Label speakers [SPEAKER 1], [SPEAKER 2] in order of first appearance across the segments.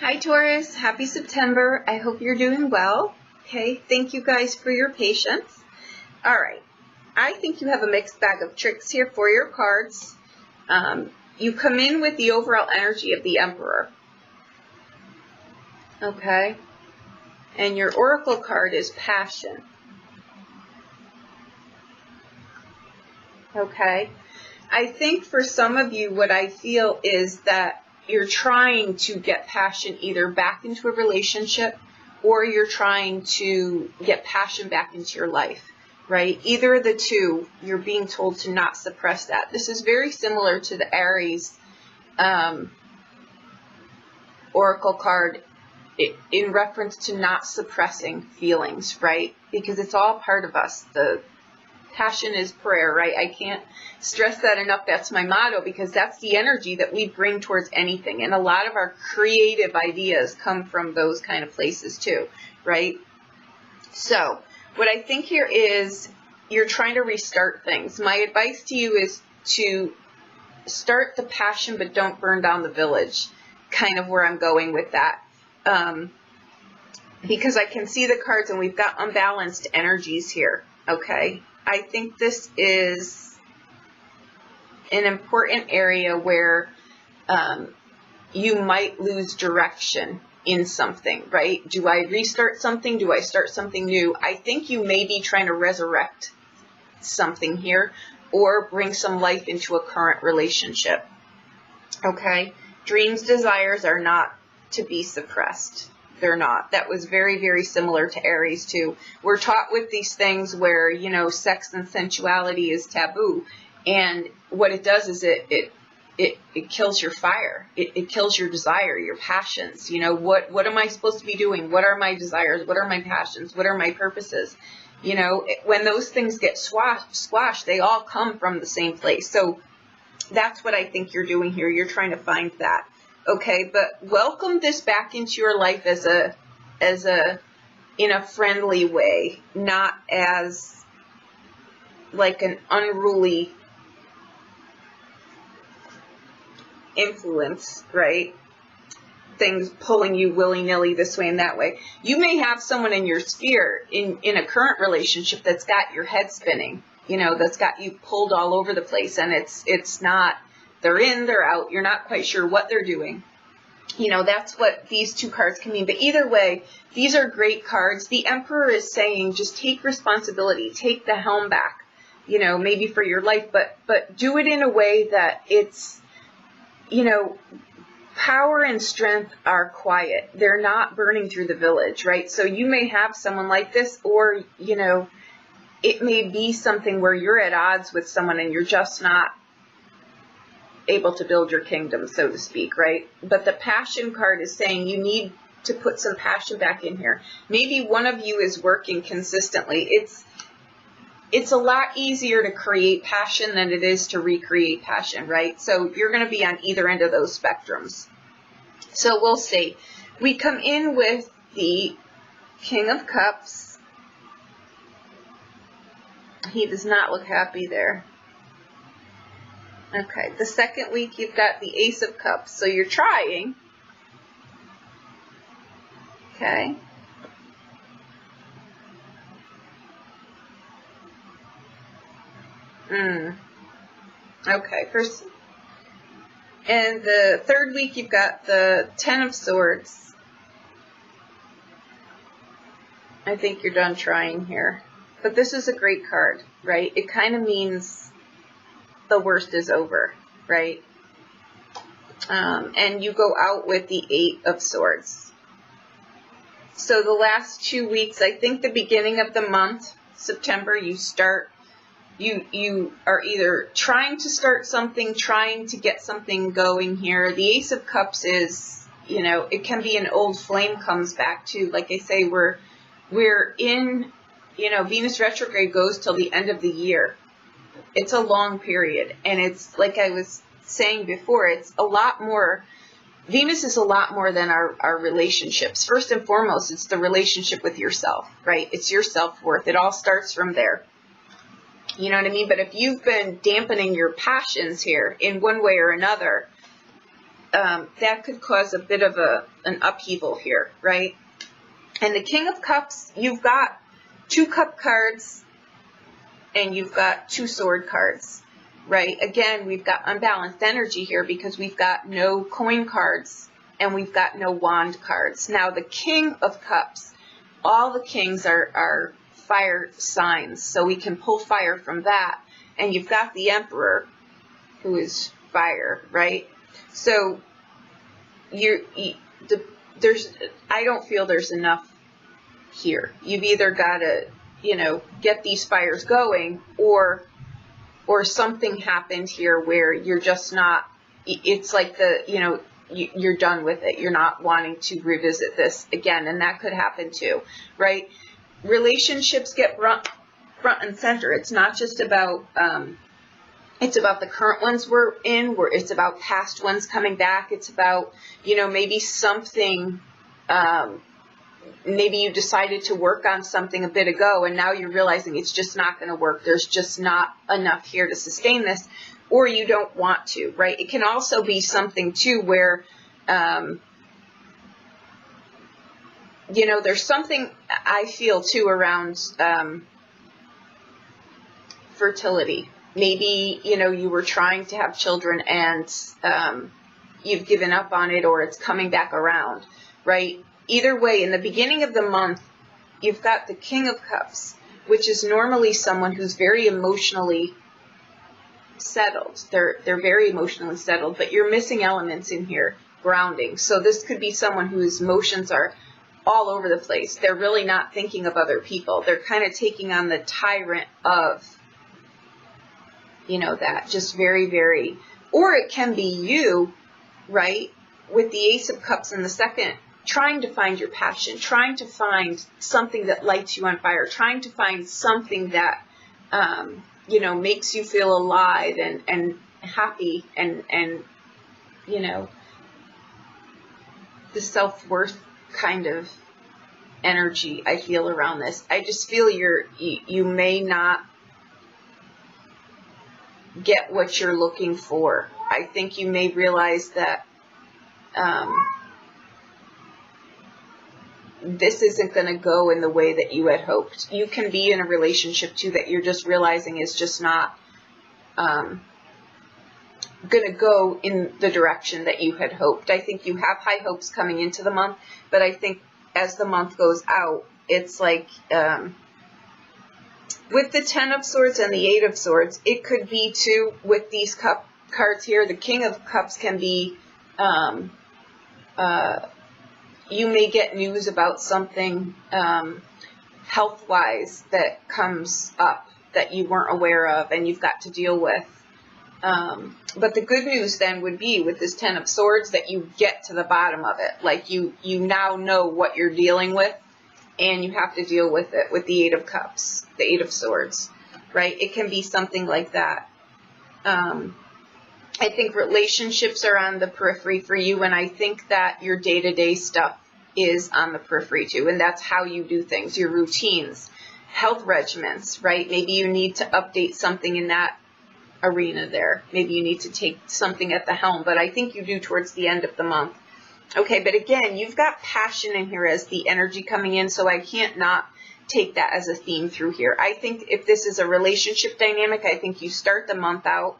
[SPEAKER 1] Hi Taurus, happy September. I hope you're doing well. Okay, thank you guys for your patience. All right, I think you have a mixed bag of tricks here for your cards. You come in with the overall energy of the Emperor. Okay, and your Oracle card is Passion. Okay, I think for some of you what I feel is that you're trying to get passion either back into a relationship or you're trying to get passion back into your life, right? Either of the two, you're being told to not suppress that. This is very similar to the Aries Oracle card in reference to not suppressing feelings, right? Because it's all part of us. The passion is prayer, right? I can't stress that enough. That's my motto because that's the energy that we bring towards anything. And a lot of our creative ideas come from those kind of places too, right? So what I think here is you're trying to restart things. My advice to you is to start the passion, but don't burn down the village, kind of where I'm going with that. Because I can see the cards and we've got unbalanced energies here, okay? I think this is an important area where you might lose direction in something, right? Do I restart something? Do I start something new? I think you may be trying to resurrect something here or bring some life into a current relationship, okay? Dreams, desires are not to be suppressed. They're not. That was very, very similar to Aries too. We're taught with these things where, you know, sex and sensuality is taboo. And what it does is it kills your fire. It kills your desire, your passions. You know, what am I supposed to be doing? What are my desires? What are my passions? What are my purposes? You know, when those things get squashed, they all come from the same place. So that's what I think you're doing here. You're trying to find that. Okay, but welcome this back into your life as in a friendly way, not as like an unruly influence, right? Things pulling you willy-nilly this way and that way. You may have someone in your sphere in a current relationship that's got your head spinning, you know, that's got you pulled all over the place, and it's not, they're in, they're out, you're not quite sure what they're doing. You know, that's what these two cards can mean. But either way, these are great cards. The Emperor is saying just take responsibility, take the helm back, you know, maybe for your life, but do it in a way that it's, you know, power and strength are quiet. They're not burning through the village, right? So you may have someone like this, or, you know, it may be something where you're at odds with someone and you're just not able to build your kingdom, so to speak, right? But the passion card is saying you need to put some passion back in here. Maybe one of you is working consistently. It's a lot easier to create passion than it is to recreate passion, right? So you're going to be on either end of those spectrums. So we'll see. We come in with the King of Cups. He does not look happy there. Okay, the second week you've got the Ace of Cups, so you're trying. Okay. Okay, first. And the third week you've got the Ten of Swords. I think you're done trying here. But this is a great card, right? It kind of means the worst is over, right? And you go out with the Eight of Swords. So the last 2 weeks, I think the beginning of the month, September, you are either trying to start something, trying to get something going here. The Ace of Cups is, you know, it can be an old flame comes back too. Like I say, we're in, you know, Venus retrograde goes till the end of the year. It's a long period, and it's like I was saying before, it's a lot more. Venus is a lot more than our relationships. First and foremost, it's the relationship with yourself, right? It's your self-worth. It all starts from there. You know what I mean? But if you've been dampening your passions here in one way or another, that could cause a bit of an upheaval here, right? And the King of Cups, you've got 2 cup cards and you've got 2 sword cards, right? Again, we've got unbalanced energy here because we've got no coin cards and we've got no wand cards. Now, the King of Cups, all the kings are fire signs, so we can pull fire from that. And you've got the Emperor, who is fire, right? So I don't feel there's enough here. You've either got to, get these fires going, or something happened here where you're just not, it's like you're done with it. You're not wanting to revisit this again, and that could happen too, right? Relationships get front and center. It's not just about, it's about the current ones we're in, where it's about past ones coming back. It's about, maybe something, maybe you decided to work on something a bit ago and now you're realizing it's just not going to work. There's just not enough here to sustain this, or you don't want to, right? It can also be something too where, there's something I feel too around fertility. Maybe, you were trying to have children and you've given up on it, or it's coming back around, right? Either way, in the beginning of the month, you've got the King of Cups, which is normally someone who's very emotionally settled. They're very emotionally settled, but you're missing elements in here, grounding. So this could be someone whose emotions are all over the place. They're really not thinking of other people. They're kind of taking on the tyrant of, that just very, very, or it can be you, right? With the Ace of Cups in the second, trying to find your passion, trying to find something that lights you on fire, trying to find something that, makes you feel alive and happy and, the self-worth kind of energy I feel around this. I just feel you may not get what you're looking for. I think you may realize that this isn't going to go in the way that you had hoped. You can be in a relationship too that you're just realizing is just not going to go in the direction that you had hoped. I think you have high hopes coming into the month, but I think as the month goes out, it's like with the 10 of Swords and the 8 of Swords, it could be too with these cards here. The King of Cups can be you may get news about something health-wise that comes up that you weren't aware of and you've got to deal with. But the good news then would be with this 10 of Swords that you get to the bottom of it. Like you now know what you're dealing with and you have to deal with it with the 8 of Cups, the 8 of Swords, right? It can be something like that. I think relationships are on the periphery for you, and I think that your day-to-day stuff is on the periphery too, and that's how you do things, your routines, health regimens, right? Maybe you need to update something in that arena there. Maybe you need to take something at the helm, but I think you do towards the end of the month. Okay, but again, you've got passion in here as the energy coming in, so I can't not take that as a theme through here. I think if this is a relationship dynamic, I think you start the month out,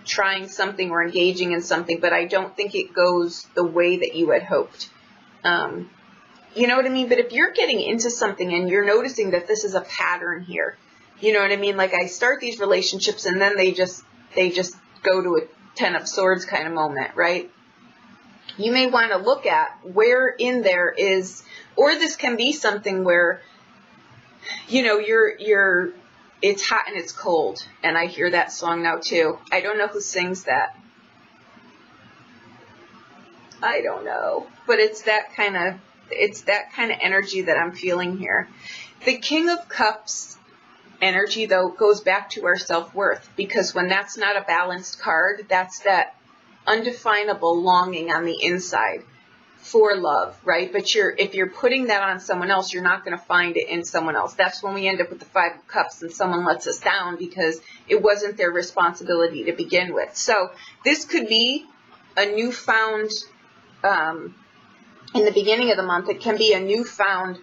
[SPEAKER 1] trying something or engaging in something, but I don't think it goes the way that you had hoped. You know what I mean? But if you're getting into something and you're noticing that this is a pattern here, you know what I mean? Like I start these relationships and then they just go to a 10 of Swords kind of moment, right? You may want to look at where in there is, or this can be something where, it's hot and it's cold. And I hear that song now too. I don't know who sings that. I don't know, but it's that kind of energy that I'm feeling here. The King of Cups energy though goes back to our self-worth, because when that's not a balanced card, that's that undefinable longing on the inside for love, right? But if you're putting that on someone else, you're not going to find it in someone else. That's when we end up with the 5 of Cups and someone lets us down because it wasn't their responsibility to begin with. So this could be a newfound, in the beginning of the month, it can be a newfound,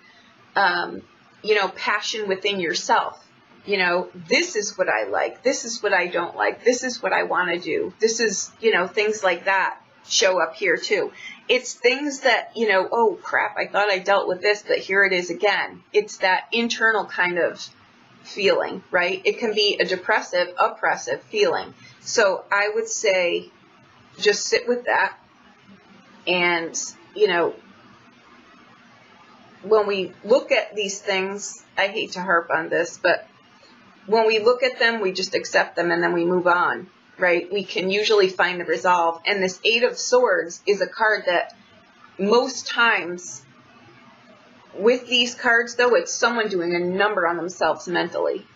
[SPEAKER 1] passion within yourself. This is what I like. This is what I don't like. This is what I want to do. This is, things like that show up here too. It's things that, oh crap, I thought I dealt with this, but here it is again. It's that internal kind of feeling, right? It can be a depressive, oppressive feeling. So I would say just sit with that. And, when we look at these things, I hate to harp on this, but when we look at them, we just accept them and then we move on, right? We can usually find the resolve. And this 8 of Swords is a card that most times with these cards, though, it's someone doing a number on themselves mentally.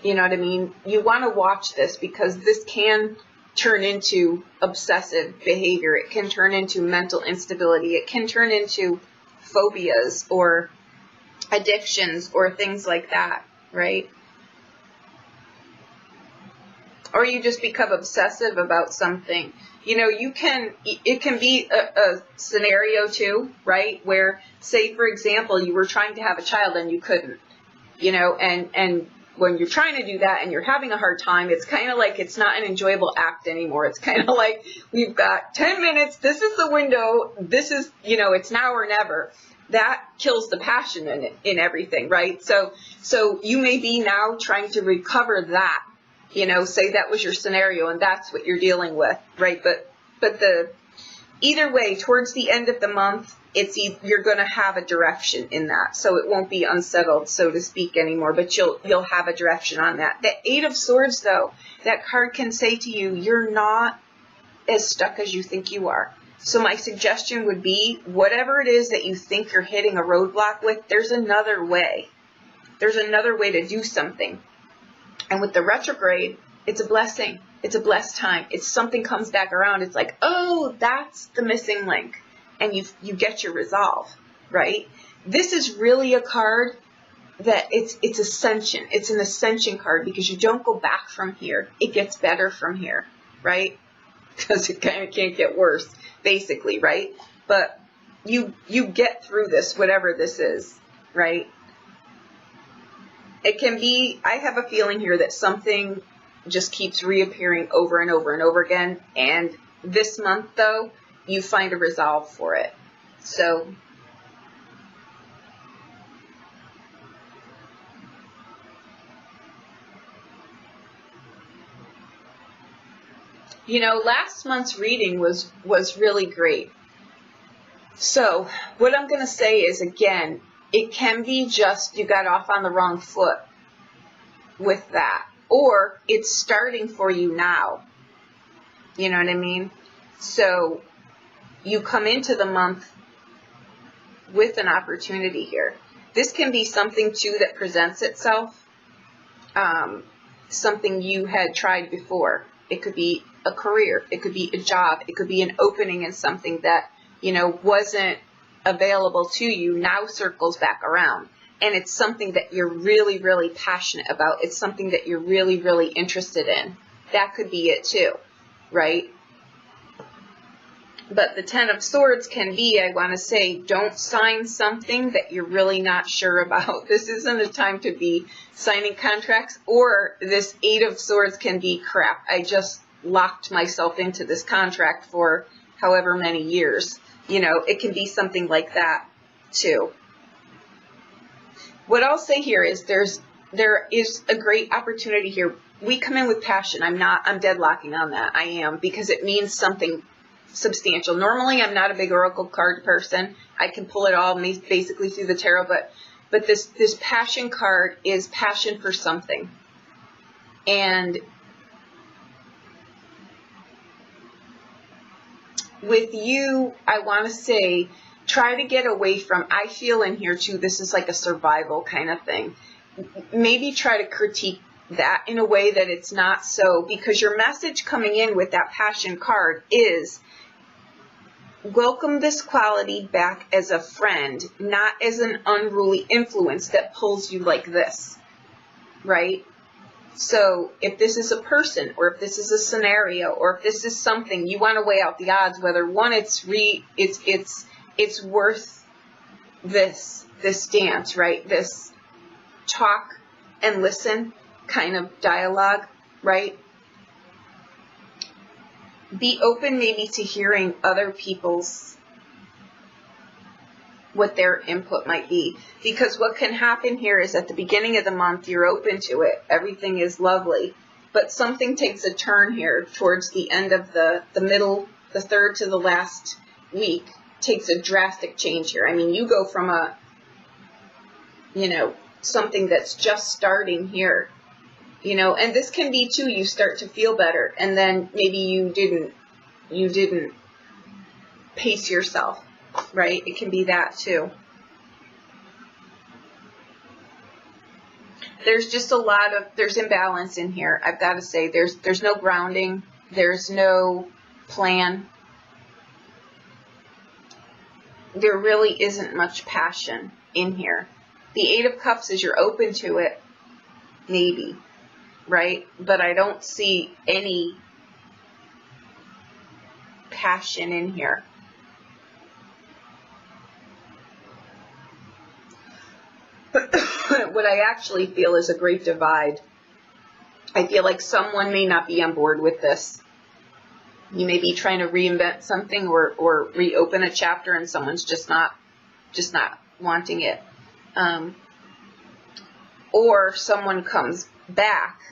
[SPEAKER 1] You know what I mean? You want to watch this because this can turn into obsessive behavior. It can turn into mental instability. It can turn into phobias or addictions or things like that, right? Or you just become obsessive about something. It can be a scenario too, right? Where, say, for example, you were trying to have a child and you couldn't, and when you're trying to do that and you're having a hard time, it's kind of like it's not an enjoyable act anymore. It's kind of like we've got 10 minutes. This is the window. This is, it's now or never. That kills the passion in everything, right? So you may be now trying to recover that, say that was your scenario and that's what you're dealing with, right? But either way, towards the end of the month, you're going to have a direction in that. So it won't be unsettled, so to speak, anymore, but you'll have a direction on that. The 8 of Swords, though, that card can say to you, you're not as stuck as you think you are. So my suggestion would be, whatever it is that you think you're hitting a roadblock with, there's another way. There's another way to do something. And with the retrograde, it's a blessing. It's a blessed time. It's something comes back around. It's like, oh, that's the missing link. And you get your resolve, right? This is really a card that it's ascension. It's an ascension card because you don't go back from here. It gets better from here, right? Because it kind of can't get worse, basically, right? But you get through this, whatever this is, right? It can be, I have a feeling here that something just keeps reappearing over and over and over again. And this month, though, you find a resolve for it. So last month's reading was really great. So what I'm going to say is, again, it can be just you got off on the wrong foot with that, or it's starting for you now. You know what I mean? So you come into the month with an opportunity here. This can be something too that presents itself, something you had tried before. It could be a career, it could be a job, it could be an opening in something that wasn't available to you, now circles back around. And it's something that you're really, really passionate about. It's something that you're really, really interested in. That could be it too, right? But the 10 of Swords can be, I want to say, don't sign something that you're really not sure about. This isn't a time to be signing contracts. Or this 8 of Swords can be, crap, I just locked myself into this contract for however many years. It can be something like that too. What I'll say here is there is a great opportunity here. We come in with passion. I'm deadlocking on that. I am, because it means something substantial. Normally, I'm not a big oracle card person. I can pull it all basically through the tarot, but this passion card is passion for something. And with you, I want to say, try to get away from, I feel in here too, this is like a survival kind of thing. Maybe try to critique that in a way that it's not so, because your message coming in with that passion card is, welcome this quality back as a friend, not as an unruly influence that pulls you like this, right? So if this is a person, or if this is a scenario, or if this is something, you want to weigh out the odds, whether one, it's worth this dance, right? This talk and listen kind of dialogue, right? Be open maybe to hearing other people's, what their input might be. Because what can happen here is at the beginning of the month, you're open to it. Everything is lovely. But something takes a turn here towards the end of the middle, the third to the last week, takes a drastic change here. I mean, you go from a, something that's just starting here. And this can be too, you start to feel better, and then maybe you didn't pace yourself, right? It can be that too. There's just there's imbalance in here. I've got to say, there's no grounding, there's no plan. There really isn't much passion in here. The Eight of Cups is you're open to it, maybe. Right? But I don't see any passion in here. What I actually feel is a great divide. I feel like someone may not be on board with this. You may be trying to reinvent something or reopen a chapter, and someone's just not wanting it. Or someone comes back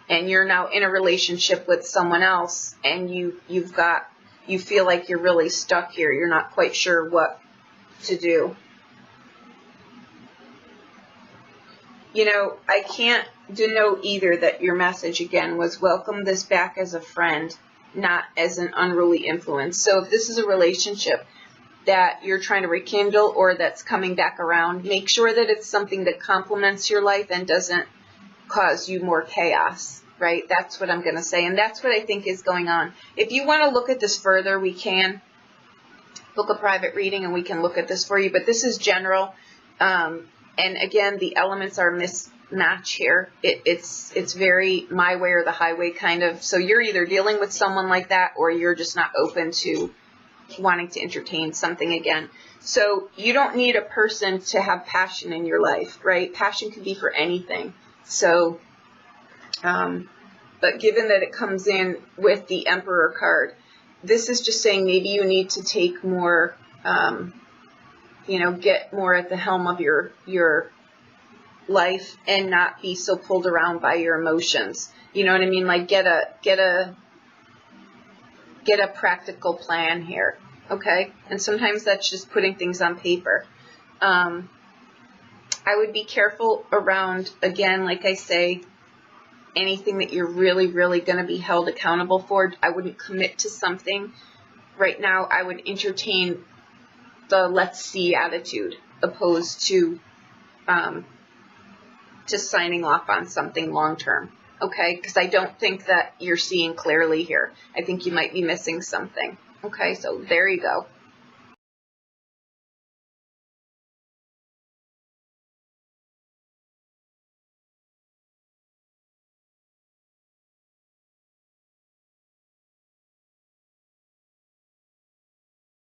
[SPEAKER 1] and you're now in a relationship with someone else, and you feel like you're really stuck here. You're not quite sure what to do. I can't denote either that your message again was welcome this back as a friend, not as an unruly influence. So if this is a relationship that you're trying to rekindle or that's coming back around, make sure that it's something that complements your life and doesn't cause you more chaos, right? That's what I'm going to say, and that's what I think is going on. If you want to look at this further, we can book a private reading and we can look at this for you, but this is general. And again, the elements are mismatch here. It's very my way or the highway kind of. So you're either dealing with someone like that, or you're just not open to wanting to entertain something again. So you don't need a person to have passion in your life, right? Passion can be for anything. So, but given that it comes in with the Emperor card, this is just saying maybe you need to take more, get more at the helm of your life and not be so pulled around by your emotions. You know what I mean? Like get a practical plan here. Okay. And sometimes that's just putting things on paper. I would be careful around, again, like I say, anything that you're really, really going to be held accountable for. I wouldn't commit to something right now. I would entertain the let's see attitude opposed to signing off on something long term. Okay, because I don't think that you're seeing clearly here. I think you might be missing something. Okay, so there you go.